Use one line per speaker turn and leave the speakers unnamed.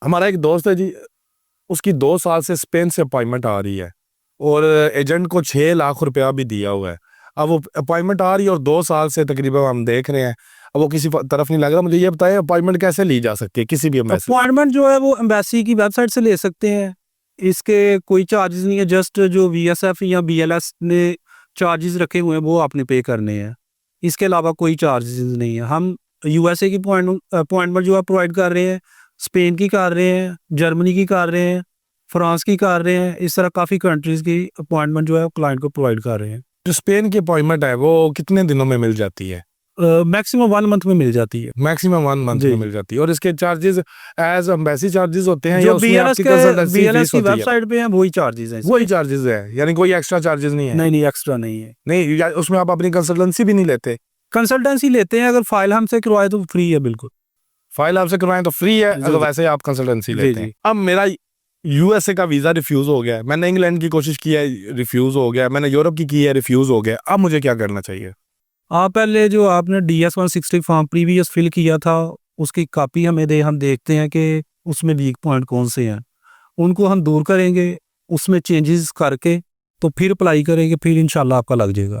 हमारा एक दोस्त है जी, उसकी 2 साल से स्पेन से अपॉइंटमेंट आ रही है और एजेंट को 6 लाख रुपया भी दिया हुआ है। अब वो अपॉइंटमेंट आ रही है और 2 साल से तकरीबन हम देख रहे हैं, अब वो किसी तरफ नहीं लग रहा। मुझे ये बताएं अपॉइंटमेंट कैसे ली जा सकती है किसी भी एम्बेसी?
अपॉइंटमेंट जो है वो एम्बेसी की वेबसाइट से ले सकते हैं। इसके कोई चार्जेस नहीं है, जस्ट जो बीएसएफ या बीएलएस ने चार्जेस रखे हुए हैं वो आपने पे करने हैं। इसके अलावा कोई चार्जेस नहीं है। हम यूएसए की अपॉइंटमेंट जो है प्रोवाइड कर रहे हैं, स्पेन की कर रहे हैं, जर्मनी की कर रहे हैं, फ्रांस की कर रहे हैं। इस तरह काफ़ी कंट्रीज़ की अपॉइंटमेंट जो है क्लाइंट को प्रोवाइड कर रहे हैं।
जो स्पेन की अपॉइंटमेंट है वो कितने दिनों में मिल जाती है?
मैक्सिमम 1 मंथ में मिल जाती है।
मैक्सिमम 1 मंथ
जी
में मिल जाती है। और इसके चार्जेस एज एम्बेसी चार्जेस होते हैं या
जो
उसमें आपकी कंसल्टेंसी
बीएलएस
फीस
की
होती है?
वेबसाइट पे हैं वही चार्जेस हैं
वही
इसके।
चार्जेस है, यानी कोई एक्स्ट्रा चार्जेस नहीं है?
नहीं नहीं, एक्स्ट्रा नहीं है।
नहीं उसमें आप अपनी कंसल्टेंसी भी नहीं लेते?
कंसल्टेंसी लेते हैं, अगर फाइल हमसे करवाए तो फ्री है बिल्कुल।
फाइल आपसे करवाएं तो फ्री है,
जी
अगर
जी
वैसे आप कंसल्टेंसी
जी
लेते हैं।
जी।
अब मेरा यूएसए का वीजा रिफ्यूज हो गया है, मैंने इंग्लैंड की कोशिश की है, रिफ्यूज हो गया, मैंने यूरोप की है, रिफ्यूज हो गया। अब मुझे क्या करना चाहिए?
आप पहले जो आपने DS-160 फॉर्म प्रीवियस फिल किया था उसकी कॉपी हमें दे, हम देखते हैं कि उसमें वीक पॉइंट कौन से हैं, उनको हम दूर करेंगे, उसमें चेंजेस करके तो फिर अप्लाई करेंगे, फिर इंशाल्लाह आपका लग जाएगा।